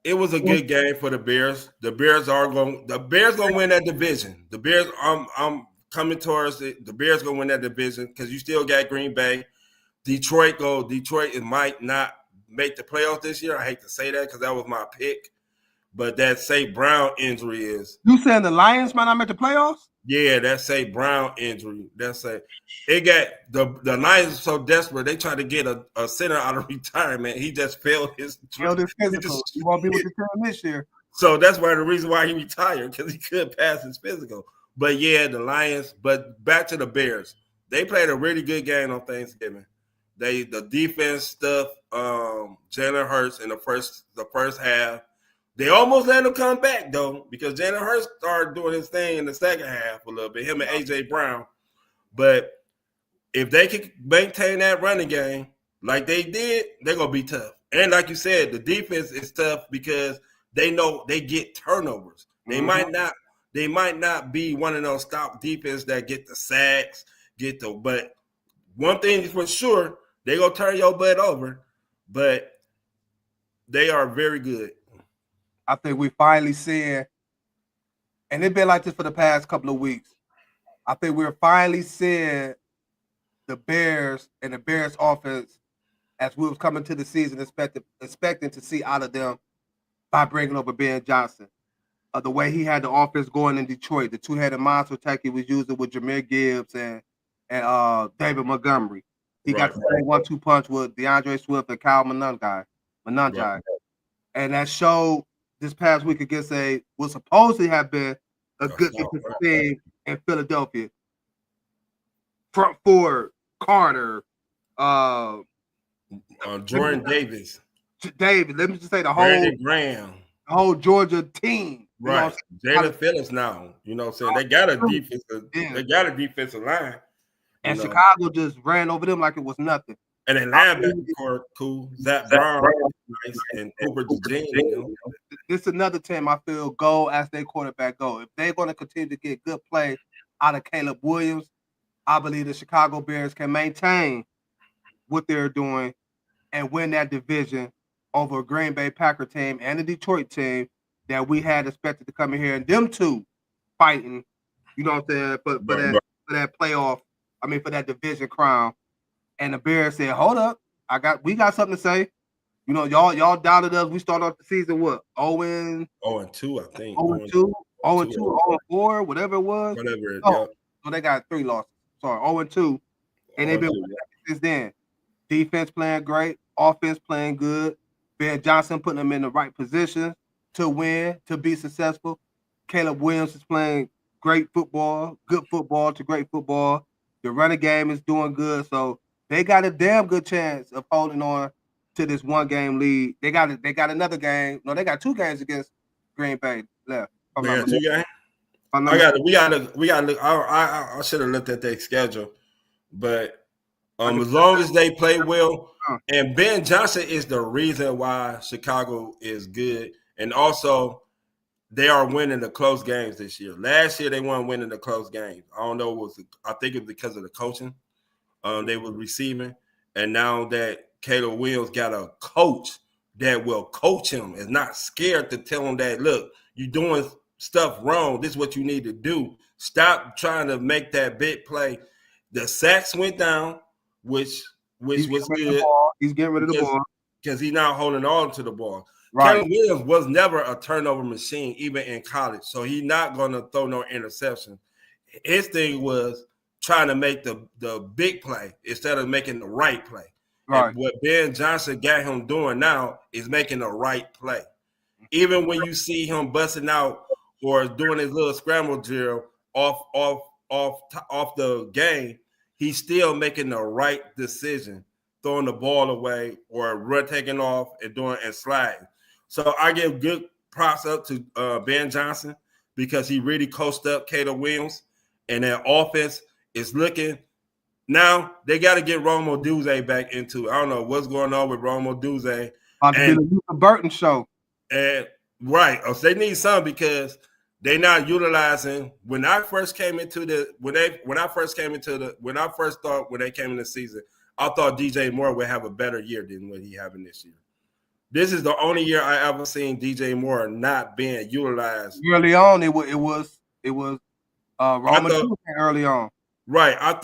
it was a good game for the Bears. The Bears gonna win that division. The Bears, I'm coming towards it. The Bears gonna win that division because you still got Green Bay. Detroit, it might not make the playoffs this year. I hate to say that because that was my pick. But that St. Brown injury is. You saying the Lions might not make the playoffs? Yeah, that St. Brown injury. It got the Lions are so desperate they tried to get a center out of retirement. He just failed his physical. He won't be with the team this year. So that's the reason why he retired, because he couldn't pass his physical. But yeah, the Lions. But back to the Bears. They played a really good game on Thanksgiving. The defense stuff, Jalen Hurts in the first half. They almost let him come back, though, because Jalen Hurts started doing his thing in the second half a little bit, him and A.J. Brown. But if they can maintain that running game like they did, they're going to be tough. And like you said, the defense is tough because they know they get turnovers. They might not be one of those top defense that get the sacks, but one thing is for sure, they're going to turn your butt over, but they are very good. I think we finally seeing, and it's been like this for the past couple of weeks. I think we're finally seeing the Bears and the Bears offense as we was coming to the season expecting to see out of them by bringing over Ben Johnson. The way he had the offense going in Detroit, the two-headed monster attack he was using with Jahmyr Gibbs and David Montgomery. He got the same 1-2 punch with DeAndre Swift and Kyle Monangai. And that showed this past week against was supposedly have been a good defensive team in Philadelphia. Front forward, Carter, Jordan Davis. Let me just say the whole Georgia team. Right. Jalen Phillips now. You know what I'm saying? They got a defensive line. And Chicago just ran over them like it was nothing. And then linebacker cool. Zach Brown, nice, and Cooper DeJean. this is another team I feel go as their quarterback go. If they're going to continue to get good play out of Caleb Williams, I believe the Chicago Bears can maintain what they're doing and win that division over a Green Bay Packer team and the Detroit team that we had expected to come in here and them two fighting, you know what I'm saying, for that playoff, for that division crown. And the Bears said, hold up, we got something to say. You know, y'all doubted us. We started off the season what? 0-2, I think. 0-2, 0-2, 0-4, whatever it was. So they got 3 losses. Sorry, 0-2. And they've been since then. Defense playing great, offense playing good. Ben Johnson putting them in the right position to win, to be successful. Caleb Williams is playing great football, good football to great football. The running game is doing good. So they got a damn good chance of holding on to this 1-game lead. They got another game. No, they got 2 games against Green Bay left. They got 2 games? We gotta look. I should have looked at their schedule, but as long as they play well, and Ben Johnson is the reason why Chicago is good, and also they are winning the close games this year. Last year they weren't winning the close games. I don't know. I think it's because of the coaching they were receiving, and now that Caleb Williams got a coach that will coach him, is not scared to tell him that, look, you're doing stuff wrong. This is what you need to do. Stop trying to make that big play. The sacks went down, which was good. He's getting rid of the ball because he's not holding on to the ball. Right. Caleb Williams was never a turnover machine, even in college. So he's not going to throw no interception. His thing was trying to make the big play instead of making the right play. Right. And what Ben Johnson got him doing now is making the right play. Even when you see him busting out or doing his little scramble drill off the game, he's still making the right decision, throwing the ball away or taking off and sliding. So I give good props up to Ben Johnson because he really coached up Caleb Williams, and that offense is looking. Now they got to get Romo Duze back into it. I don't know what's going on with Romo Duze. About to be the Luther Burton show. And right, so they need some because they're not utilizing. When I first came into the season, I thought DJ Moore would have a better year than what he having this year. This is the only year I ever seen DJ Moore not being utilized. Early on, it was Romo early on. Right, I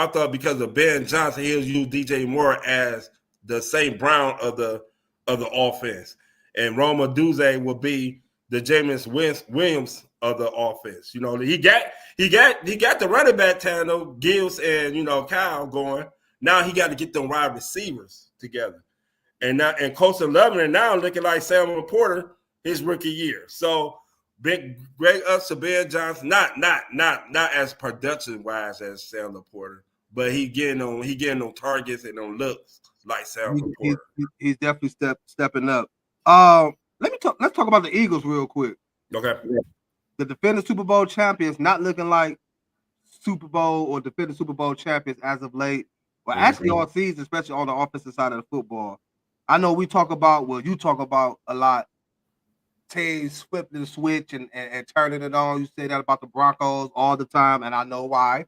thought because of Ben Johnson, he'll use DJ Moore as the St. Brown of the offense, and Roma Duze will be the Jameis Williams of the offense. You know, he got the running back tandem, Gibbs and Kyle going. Now he got to get them wide receivers together, and Coach 11 and now looking like Samuel Porter his rookie year. So big great ups to Ben Johnson, not as production wise as Samuel Porter, but he getting on targets and on looks like Samuel Porter. He's definitely stepping up. Let's talk about the Eagles real quick. Okay. The defending Super Bowl champions not looking like Super Bowl or defending Super Bowl champions as of late. Well, actually all season, especially on the offensive side of the football. I know you talk about a lot. Teams flipping the switch and turning it on. You say that about the Broncos all the time, and I know why.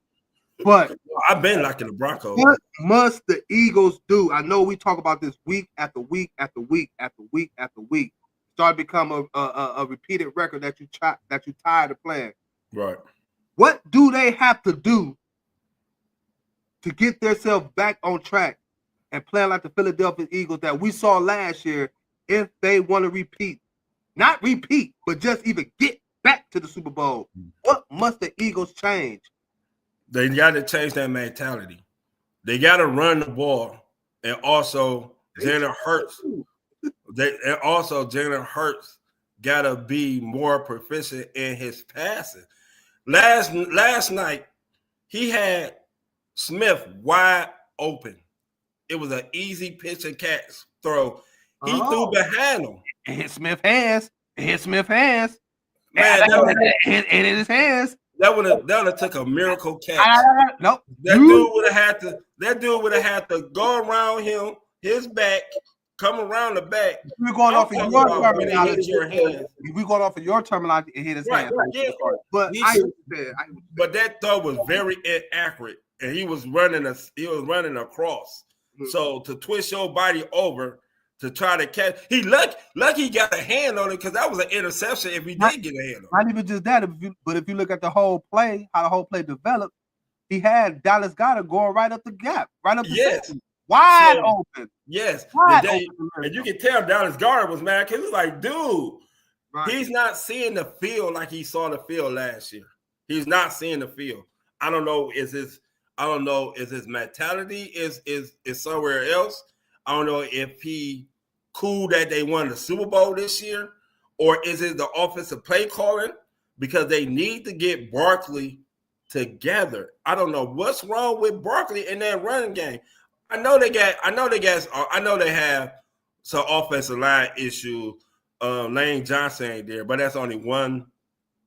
But I've been liking the Broncos. What must the Eagles do? I know we talk about this week after week after week after week after week. Start to become a repeated record that you tired of playing. Right. What do they have to do to get themselves back on track and playing like the Philadelphia Eagles that we saw last year if they want to repeat? Not repeat, but just even get back to the Super Bowl. What must the Eagles change? They got to change that mentality. They got to run the ball, and also Jalen Hurts. Jalen Hurts got to be more proficient in his passing. Last night, he had Smith wide open. It was an easy pitch and catch throw. He threw behind him. It hit Smith's hands. Man, in his hands. That would have took a miracle catch. Nope. That dude would have had to go around his back come around the back. We're going I'm off of talking your about when it hits terminology. your hands. We're going off of your terminology. It hit his Right, hands. yeah. But He I should- hear what you said. But that throw was very inaccurate, and he was running across. Mhm. So to twist your body over to try to catch, lucky he got a hand on it because that was an interception. If he did get a hand on it, Not even just that, but if you look at the whole play, how the whole play developed, he had Dallas Goedert going right up the gap, right up the Yes. seam, wide So- open. yes, Wide and open. you can tell Dallas Goedert was mad because he's like, dude, Right. he's not seeing the field like he saw the field last year. He's not seeing the field. I don't know. Is his mentality is somewhere else? I don't know if he cool that they won the Super Bowl this year, or is it the offensive play calling because they need to get Barkley together. I don't know what's wrong with Barkley in that running game. I know they have some offensive line issue. Lane Johnson ain't there, but that's only one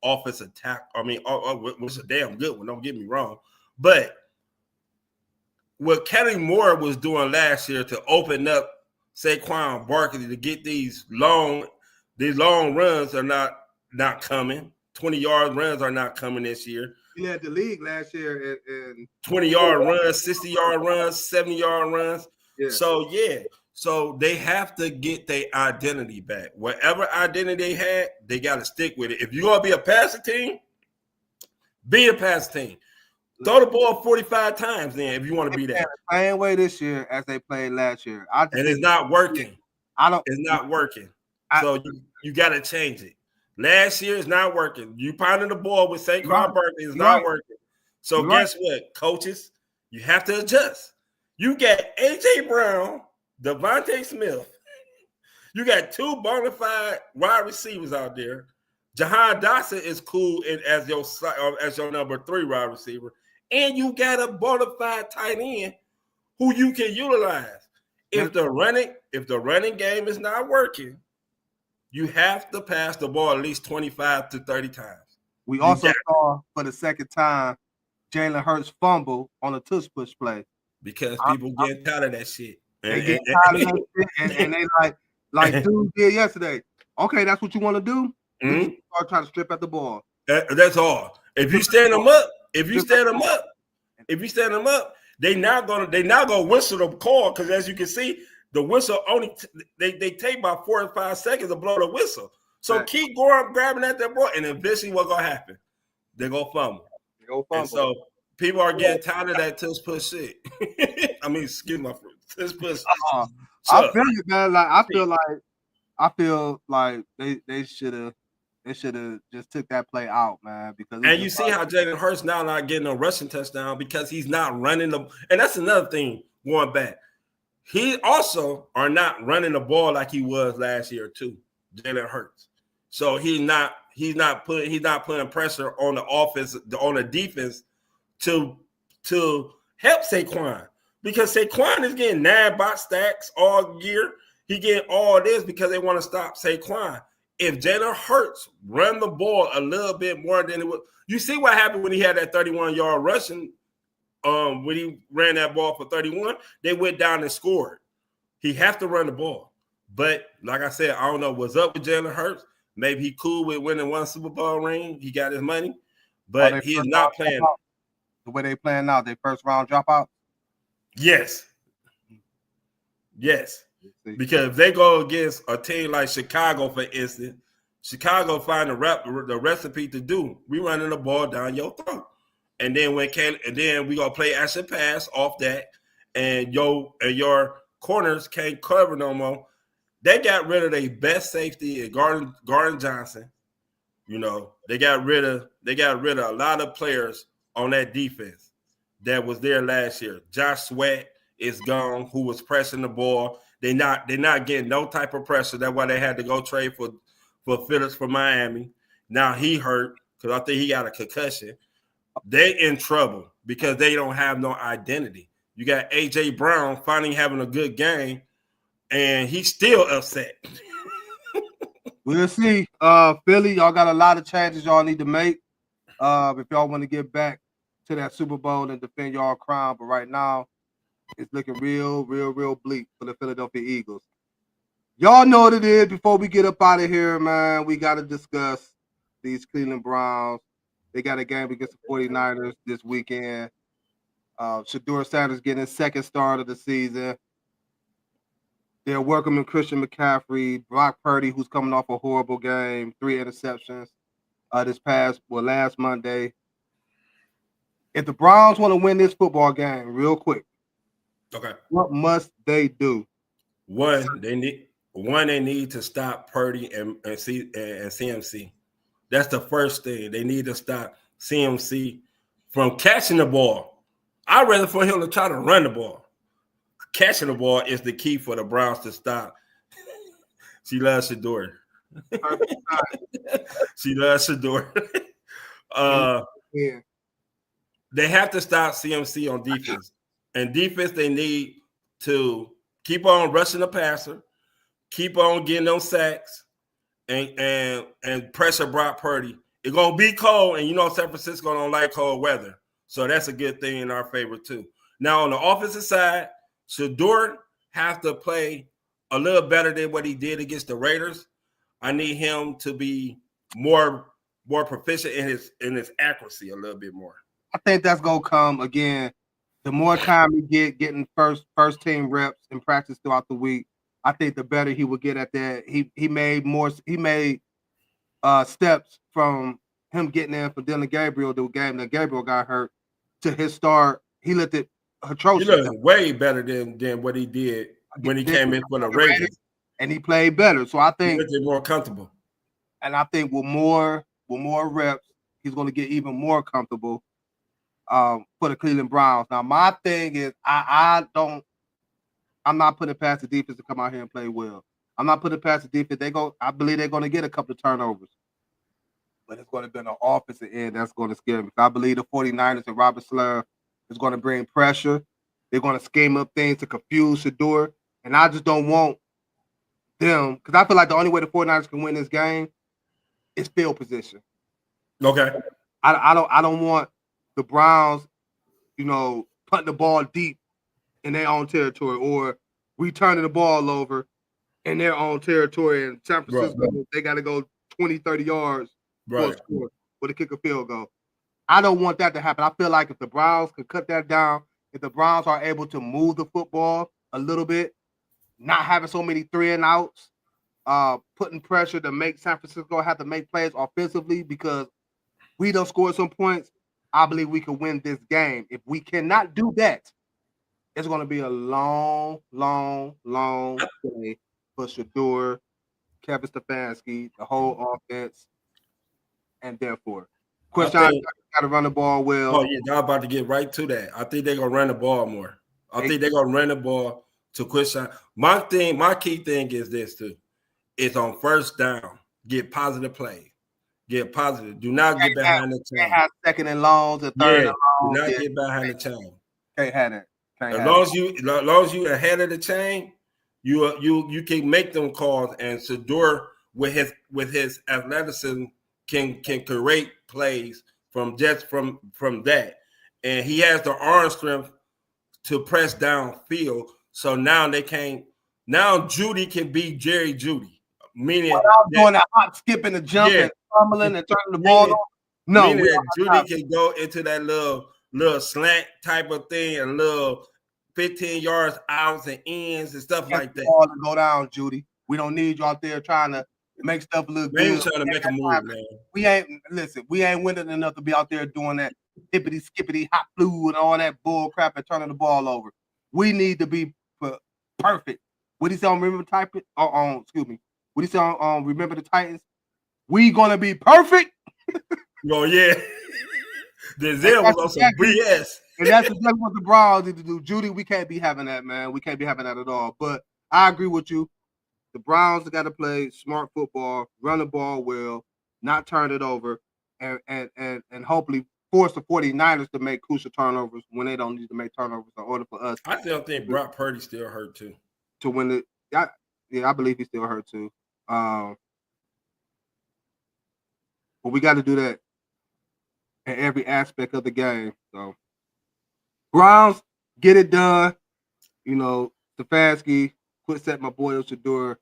offensive attack. I mean, which is a damn good one. Don't get me wrong, but what Kelly Moore was doing last year to open up Saquon Barkley to get these long runs are not coming. 20-yard runs are not coming this year. He led the league last year in 20-yard runs, 60-yard runs, 70-yard runs. Yeah. So they have to get their identity back. Whatever identity they had, they got to stick with it. If you're going to be a passing team, be a passing team. Throw the ball 45 times then if you want to be that. the same way this year as they played last year. And it's not working. It's not working. So you got to change it. Last year it's not working. You pounding the ball with Saquon Barkley is not working. So guess what, coaches? You have to adjust. You got A.J. Brown, Devontae Smith. You got two bona fide wide receivers out there. Jahan Dotson is cool as your number 3 wide receiver. And you got a bona fide tight end who you can utilize. If the running game is not working, you have to pass the ball at least 25 to 30 times. We also saw for the second time Jalen Hurts fumble on a tush push play. Because people get tired of that shit. They get tired of that shit, and they like dude did yesterday. Okay, that's what you want to do? Mm-hmm. Start trying to strip at the ball. That's all. If you stand them up, they now gonna whistle the call because as you can see, the whistle only they take about 4 or 5 seconds to blow the whistle. So keep going grabbing at that ball, and eventually what's gonna happen? They're gonna fumble. And so people are getting tired of that tush push shit. I mean, excuse my tush push. I feel it, man. I feel like they should have just took that play out, man. Because you see how Jalen Hurts now not getting a rushing touchdown because he's not running the. And that's another thing going back. He also are not running the ball like he was last year too, Jalen Hurts. So he's not putting pressure on the offense, on the defense to help Saquon because Saquon is getting 9 box stacks all year. He getting all this because they want to stop Saquon. If Jalen Hurts run the ball a little bit more than it would, you see what happened when he had that 31-yard rushing. When he ran that ball for 31, they went down and scored. He have to run the ball. But like I said, I don't know what's up with Jalen Hurts. Maybe he cool with winning 1 Super Bowl ring. He got his money, but he is not playing. The way they playing now, they first round dropout? Yes. Because if they go against a team like Chicago, for instance, Chicago find the recipe to do. We running the ball down your throat. And then we gonna play action pass off that, and your corners can't cover no more. They got rid of their best safety at Garden Johnson. You know, they got rid of a lot of players on that defense that was there last year. Josh Sweat is gone, who was pressing the ball. They're not getting no type of pressure. That's why they had to go trade for Phillips from Miami. Now he hurt because I think he got a concussion. They in trouble because they don't have no identity. You got A.J. Brown finally having a good game, and he's still upset. We'll see. Philly, y'all got a lot of changes y'all need to make if y'all want to get back to that Super Bowl and defend y'all crown. But right now, it's looking real bleak for the Philadelphia Eagles. Y'all know what it is. Before we get up out of here, man, we got to discuss these Cleveland Browns. They got a game against the 49ers this weekend. Shedeur Sanders getting his second start of the season. They're welcoming Christian McCaffrey, Brock Purdy, who's coming off a horrible game, 3 interceptions last Monday. If the Browns want to win this football game real quick, Okay. what must they do? One, they need to stop Purdy and CMC. That's the first thing. They need to stop CMC from catching the ball. I'd rather for him to try to run the ball. Catching the ball is the key for the Browns to stop. She loves Shedeur. She loves Shedeur. Yeah. They have to stop CMC on defense. And defense, they need to keep on rushing the passer, keep on getting those sacks, and pressure Brock Purdy. It's gonna be cold, and you know San Francisco don't like cold weather, so that's a good thing in our favor too. Now on the offensive side, Shedeur has to play a little better than what he did against the Raiders. I need him to be more proficient in his accuracy a little bit more. I think that's gonna come again. The more time he getting first team reps in practice throughout the week, I think the better he will get at that. He made steps from him getting in for Dylan Gabriel, the game that Gabriel got hurt, to his start. He looked atrocious. He looked way better than what he did when he came in for the Raiders. And he played better. So I think he looked more comfortable. And I think with more reps, he's going to get even more comfortable for the Cleveland Browns. Now, my thing is I'm not putting past the defense to come out here and play well. I'm not putting past the defense. I believe they're going to get a couple of turnovers. But it's going to be an offensive end that's going to scare me. I believe the 49ers and Robert Saleh is going to bring pressure. They're going to scheme up things to confuse Shedeur. And I just don't want them, because I feel like the only way the 49ers can win this game is field position. Okay. I don't want the Browns, putting the ball deep in their own territory, or we turning the ball over in their own territory. In San Francisco, they got to go 20, 30 yards for a score to kick a field goal. I don't want that to happen. I feel like if the Browns could cut that down, if the Browns are able to move the football a little bit, not having so many 3-and-outs, putting pressure to make San Francisco have to make plays offensively because we don't score some points, I believe we can win this game. If we cannot do that, it's going to be a long, long, long day for Shedeur, Kevin Stefanski, the whole offense, and therefore, Christian got to run the ball well. Oh, yeah, I'm about to get right to that. I think they're going to run the ball more. I think they're going to run the ball to Christian. My key thing is this, too. It's on first down. Get positive play. Get positive. Do not get behind the chain. Can't have second and longs and third and longs. Do not get behind the chain. Can't have that. As long as you ahead of the chain, you can make them calls, and Shedeur with his athleticism can create plays from that, and he has the arm strength to press downfield. So now Judy can be Jerry Judy, meaning doing a hop, skipping, and jumping, and fumbling, and turning the ball. Meaning that Judy can go into that little slant type of thing, and little 15 yards outs and ins and stuff like that. Ball to go down, Judy. We don't need you out there trying to make stuff look good. We ain't trying to make a move, man. We ain't winning enough to be out there doing that hippity skippity hot flu and all that bull crap and turning the ball over. We need to be perfect. What do you say on Remember Type it? Excuse me. What do you say on Remember the Titans? We gonna be perfect. Oh yeah. Denzel was on some BS. And that's exactly what the Browns need to do. Judy, we can't be having that, man. We can't be having that at all. But I agree with you. The Browns got to play smart football, run the ball well, not turn it over, and hopefully force the 49ers to make crucial turnovers when they don't need to make turnovers in order for us. I still think Brock Purdy still hurt too. To win it. I believe he's still hurt too. But we got to do that in every aspect of the game. So Browns, get it done. Stefanski, quit setting my boy Shedeur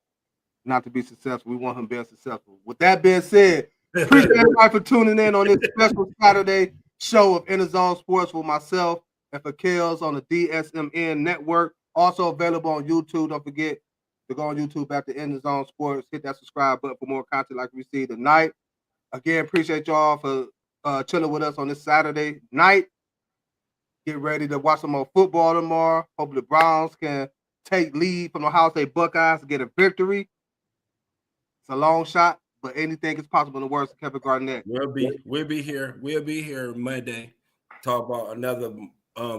not to be successful. We want him being successful. With that being said, appreciate everybody for tuning in on this special Saturday show of EnDaZone Sports with myself and for Kellz on the DSMN network. Also available on YouTube. Don't forget to go on YouTube after EnDaZone Sports. Hit that subscribe button for more content like we see tonight. Again, appreciate y'all for chilling with us on this Saturday night. Get ready to watch some more football tomorrow. Hope the Browns can take lead from the Ohio State Buckeyes to get a victory. It's a long shot, but anything is possible in the words of Kevin Garnett. We'll be here. We'll be here Monday. Talk about another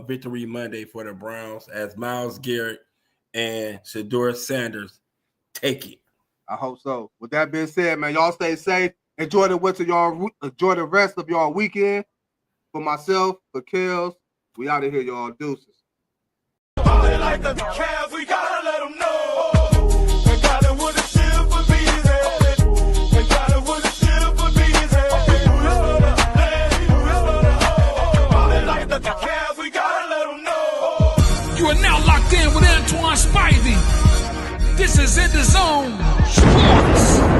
victory Monday for the Browns as Myles Garrett and Shedeur Sanders take it. I hope so. With that being said, man, y'all stay safe. Enjoy the winter, y'all. Enjoy the rest of y'all weekend. For myself, for Kellz, we out of here, y'all. Deuces. Ballin' like the Cavs, we gotta let them know. They got it with a silver bees. They got it with a silver bees. Ballin' like the Cavs, we gotta let them know. You are now locked in with Antoine Spivey. This is EnDaZone Sports.